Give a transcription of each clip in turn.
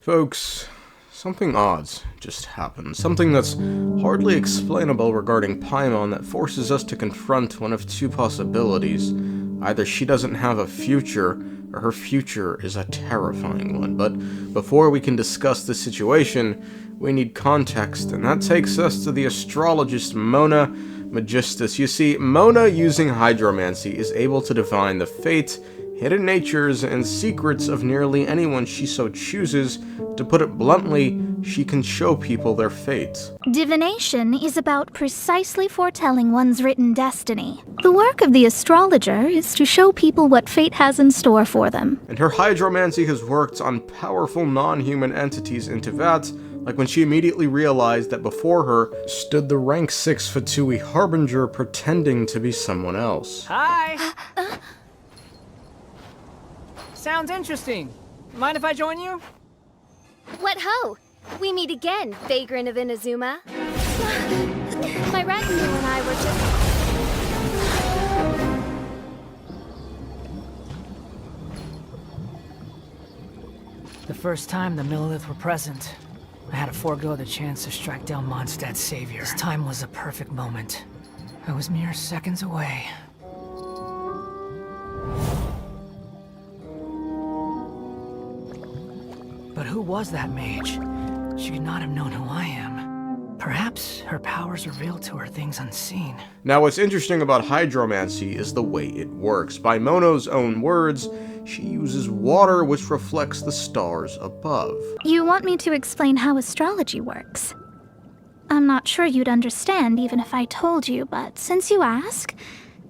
Folks, something odd just happened. Something that's hardly explainable regarding Paimon that forces us to confront one of two possibilities. Either she doesn't have a future, or her future is a terrifying one. But before we can discuss the situation, we need context, and that takes us to the astrologist Mona Magistus. You see, Mona, using hydromancy, is able to divine the fate, hidden natures, and secrets of nearly anyone she so chooses. To put it bluntly, she can show people their fate. Divination is about precisely foretelling one's written destiny. The work of the astrologer is to show people what fate has in store for them. And her hydromancy has worked on powerful non-human entities in teyvats, like when she immediately realized that before her stood the rank 6 Fatui harbinger pretending to be someone else. Hi! Sounds interesting. Mind if I join you? What ho! We meet again, vagrant of Inazuma. My retinue and I were just... The first time the Millelith were present, I had to forego the chance to strike down Mondstadt's savior. This time was a perfect moment. I was mere seconds away. But who was that mage? She could not have known who I am. Perhaps her powers revealed to her things unseen. Now, what's interesting about hydromancy is the way it works. By Mono's own words, she uses water which reflects the stars above. You want me to explain how astrology works? I'm not sure you'd understand even if I told you, but since you ask,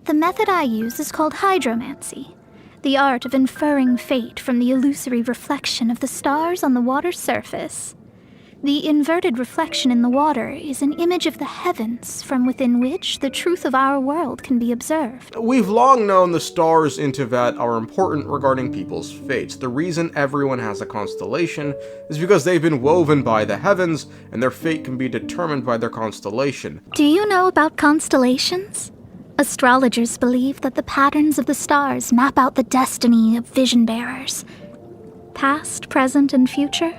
the method I use is called hydromancy. The art of inferring fate from the illusory reflection of the stars on the water's surface. The inverted reflection in the water is an image of the heavens from within which the truth of our world can be observed. We've long known the stars in Teyvat are important regarding people's fates. The reason everyone has a constellation is because they've been woven by the heavens, and their fate can be determined by their constellation. Do you know about constellations? Astrologers believe that the patterns of the stars map out the destiny of vision bearers. Past, present, and future,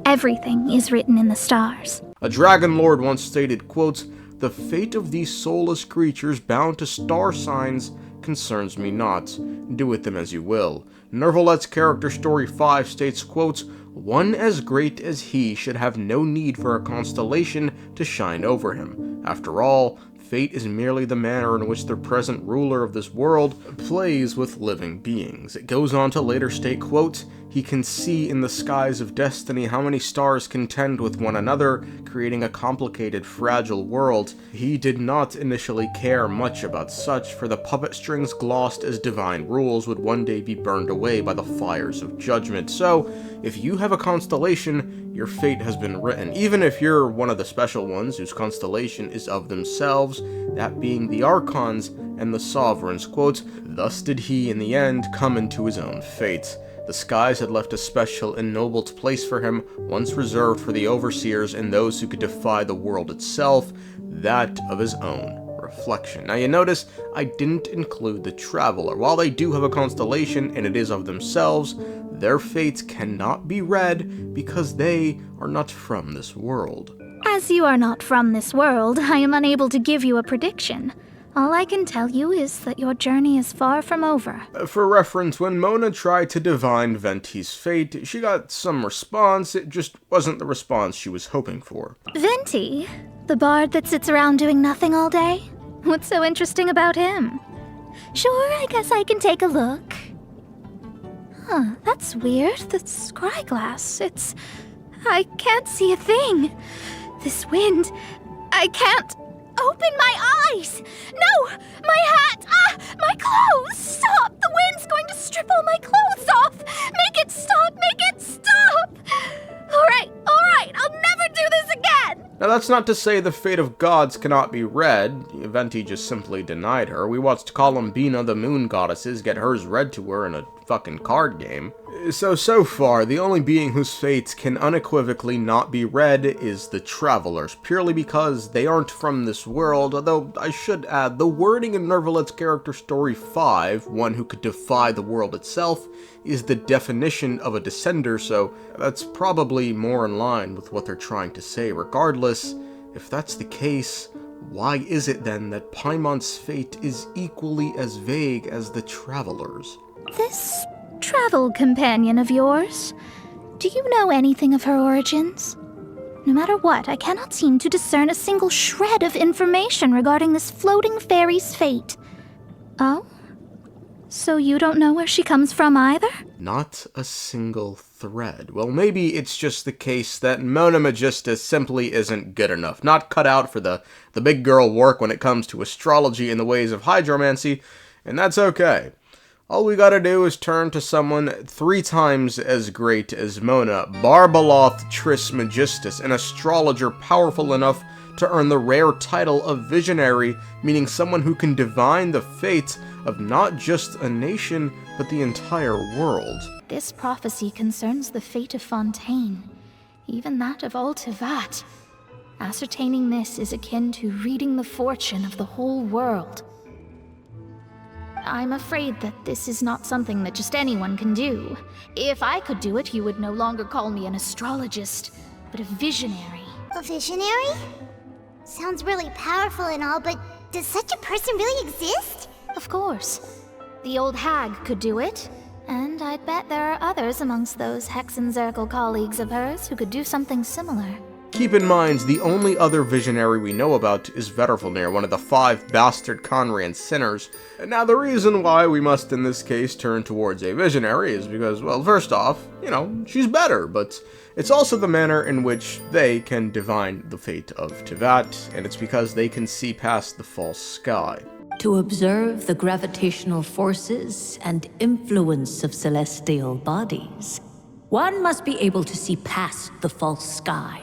everything is written in the stars. A dragon lord once stated, quote, "The fate of these soulless creatures bound to star signs concerns me not. Do with them as you will." Nervalet's character story 5 states, quote, "One as great as he should have no need for a constellation to shine over him. After all, fate is merely the manner in which the present ruler of this world plays with living beings." It goes on to later state, quote, "He can see in the skies of destiny how many stars contend with one another, creating a complicated, fragile world. He did not initially care much about such, for the puppet strings glossed as divine rules would one day be burned away by the fires of judgment. So, if you have a constellation, your fate has been written, even if you're one of the special ones whose constellation is of themselves, that being the archons and the sovereigns." Quote, "Thus did he, in the end, come into his own fate. The skies had left a special, ennobled place for him, once reserved for the overseers and those who could defy the world itself, that of his own reflection." Now you notice, I didn't include the traveler. While they do have a constellation and it is of themselves, their fates cannot be read because they are not from this world. As you are not from this world, I am unable to give you a prediction. All I can tell you is that your journey is far from over. For reference, when Mona tried to divine Venti's fate, she got some response. It just wasn't the response she was hoping for. Venti? The bard that sits around doing nothing all day? What's so interesting about him? Sure, I guess I can take a look. Huh, that's weird. The scry glass, I can't see a thing. This wind, I can't open my eyes! No! My hat! My clothes! Stop! The wind's going to strip all my clothes off! Make it stop! Make it stop! Alright, I'll never do this again! Now that's not to say the fate of gods cannot be read. Venti just simply denied her. We watched Columbina, the moon goddesses, get hers read to her in a fucking card game. So far, the only being whose fates can unequivocally not be read is the Travelers, purely because they aren't from this world, although I should add, the wording in Nervalet's character story 5, one who could defy the world itself, is the definition of a descender, so that's probably more in line with what they're trying to say. Regardless, if that's the case, why is it then that Paimon's fate is equally as vague as the Travelers? This travel companion of yours, do you know anything of her origins? No matter what, I cannot seem to discern a single shred of information regarding this floating fairy's fate. Oh? So you don't know where she comes from either? Not a single thread. Well, maybe it's just the case that Mona Magistus simply isn't good enough. Not cut out for the big girl work when it comes to astrology and the ways of hydromancy, and that's okay. All we gotta do is turn to someone 3 times as great as Mona, Barbeloth Trismegistus, an astrologer powerful enough to earn the rare title of Visionary, meaning someone who can divine the fate of not just a nation, but the entire world. This prophecy concerns the fate of Fontaine, even that of all Teyvat. Ascertaining this is akin to reading the fortune of the whole world. I'm afraid that this is not something that just anyone can do. If I could do it, you would no longer call me an astrologist, but a visionary. A visionary? Sounds really powerful and all, but does such a person really exist? Of course. The old hag could do it, and I'd bet there are others amongst those Hexenzirkel colleagues of hers who could do something similar. Keep in mind, the only other visionary we know about is Veterfilnir, one of the 5 bastard Conrian sinners. And now the reason why we must in this case turn towards a visionary is because, well, first off, she's better, but it's also the manner in which they can divine the fate of Teyvat, and it's because they can see past the false sky. To observe the gravitational forces and influence of celestial bodies, one must be able to see past the false sky.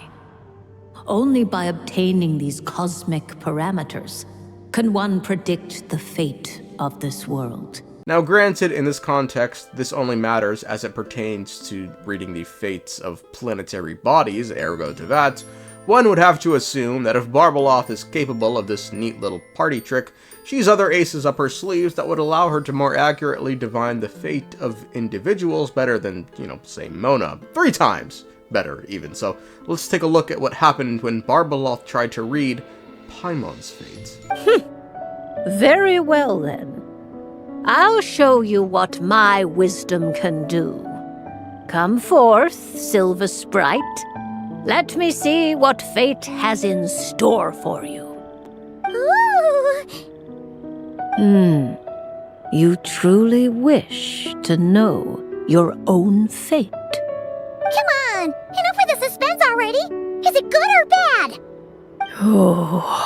Only by obtaining these cosmic parameters can one predict the fate of this world. Now granted, in this context, this only matters as it pertains to reading the fates of planetary bodies, ergo Teyvat. One would have to assume that if Barbeloth is capable of this neat little party trick, she's other aces up her sleeves that would allow her to more accurately divine the fate of individuals better than, say Mona. 3 times better, even. So let's take a look at what happened when Barbeloth tried to read Paimon's fate. Very well, then. I'll show you what my wisdom can do. Come forth, Silver Sprite. Let me see what fate has in store for you. Ooh! You truly wish to know your own fate? Come on! Enough with the suspense already! Is it good or bad? Oh.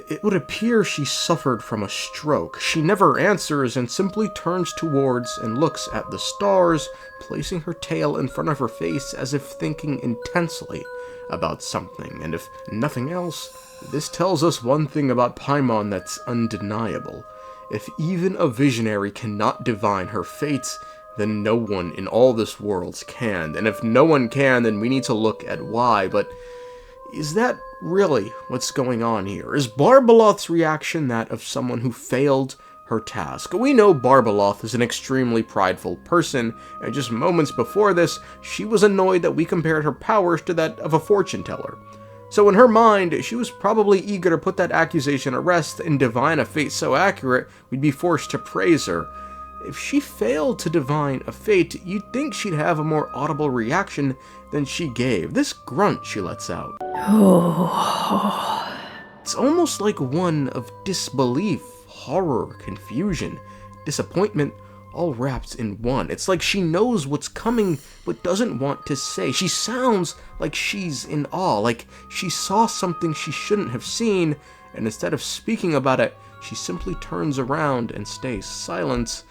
It would appear she suffered from a stroke. She never answers and simply turns towards and looks at the stars, placing her tail in front of her face as if thinking intensely about something. And if nothing else, this tells us one thing about Paimon that's undeniable. If even a visionary cannot divine her fate, then no one in all this world can. And if no one can, then we need to look at why. But is that really what's going on here? Is Barbeloth's reaction that of someone who failed her task? We know Barbeloth is an extremely prideful person, and just moments before this, she was annoyed that we compared her powers to that of a fortune teller. So in her mind, she was probably eager to put that accusation at rest and divine a fate so accurate, we'd be forced to praise her. If she failed to divine a fate, you'd think she'd have a more audible reaction than she gave. This grunt she lets out. It's almost like one of disbelief, horror, confusion, disappointment, all wrapped in one. It's like she knows what's coming, but doesn't want to say. She sounds like she's in awe, like she saw something she shouldn't have seen, and instead of speaking about it, she simply turns around and stays silent.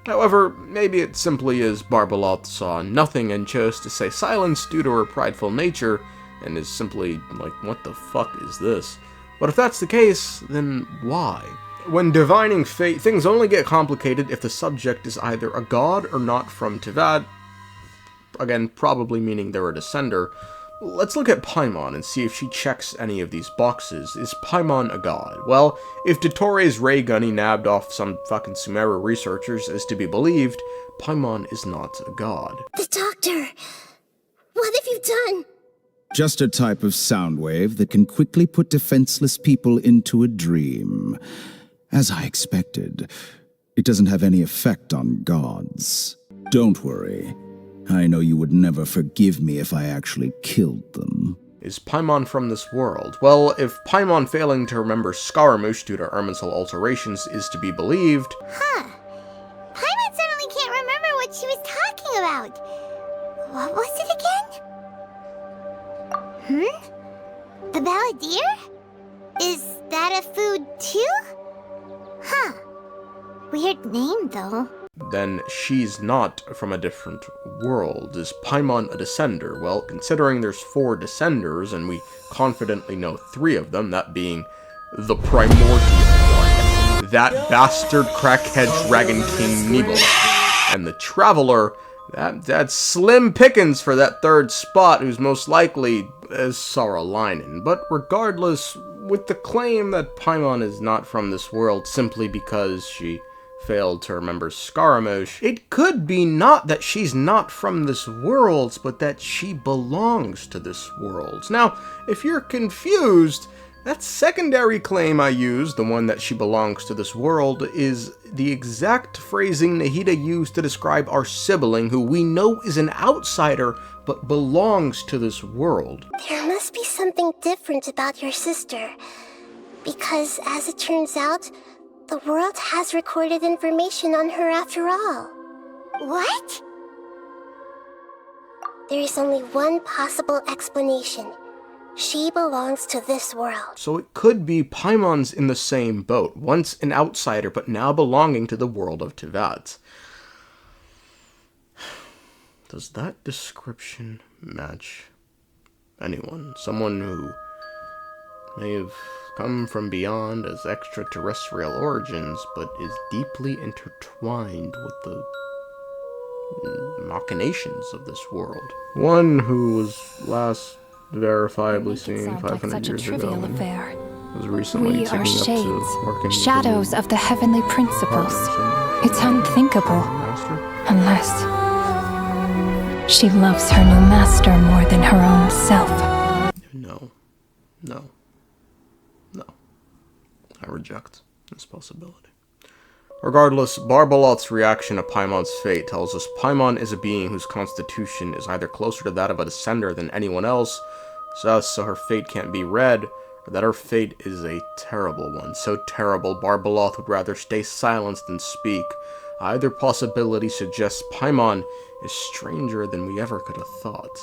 However, maybe it simply is Barbeloth saw nothing and chose to stay silent due to her prideful nature, and is simply like, what the fuck is this? But if that's the case, then why? When divining fate, things only get complicated if the subject is either a god or not from Teyvat, again, probably meaning they're a descender. Let's look at Paimon and see if she checks any of these boxes. Is Paimon a god? Well, if dottore's ray gun he nabbed off some fucking Sumeru researchers is to be believed, Paimon is not a god. The doctor! What have you done? Just a type of sound wave that can quickly put defenseless people into a dream. As I expected, it doesn't have any effect on gods. Don't worry. I know you would never forgive me if I actually killed them. Is Paimon from this world? Well, if Paimon failing to remember Scaramouche due to Irminsul alterations is to be believed... Huh. Paimon suddenly can't remember what she was talking about. What was it again? The balladeer? Is that a food too? Huh. Weird name, though. Then she's not from a different world. Is Paimon a descender? Well, considering there's 4 descenders, and we confidently know 3 of them, that being the primordial one, that bastard crackhead dragon king nibelung, and the traveler, that's slim pickings for that 3rd spot, who's most likely Saralainen. But regardless, with the claim that Paimon is not from this world simply because she failed to remember Scaramouche, it could be not that she's not from this world, but that she belongs to this world. Now, if you're confused, that secondary claim I used, the one that she belongs to this world, is the exact phrasing Nahida used to describe our sibling, who we know is an outsider, but belongs to this world. There must be something different about your sister. Because, as it turns out, the world has recorded information on her after all. What? There is only one possible explanation. She belongs to this world. So it could be Paimon's in the same boat, once an outsider, but now belonging to the world of Teyvat. Does that description match anyone? Someone who may have come from beyond as extraterrestrial origins, but is deeply intertwined with the machinations of this world. One who was last verifiably seen 500 years ago. Was recently We are taking up to shades, working shadows of the heavenly principles. It's unthinkable, unless she loves her new master more than her own self. No. I reject this possibility. Regardless, Barbeloth's reaction to Paimon's fate tells us Paimon is a being whose constitution is either closer to that of a descender than anyone else, so her fate can't be read, or that her fate is a terrible one. So terrible, Barbeloth would rather stay silent than speak. Either possibility suggests Paimon is stranger than we ever could have thought.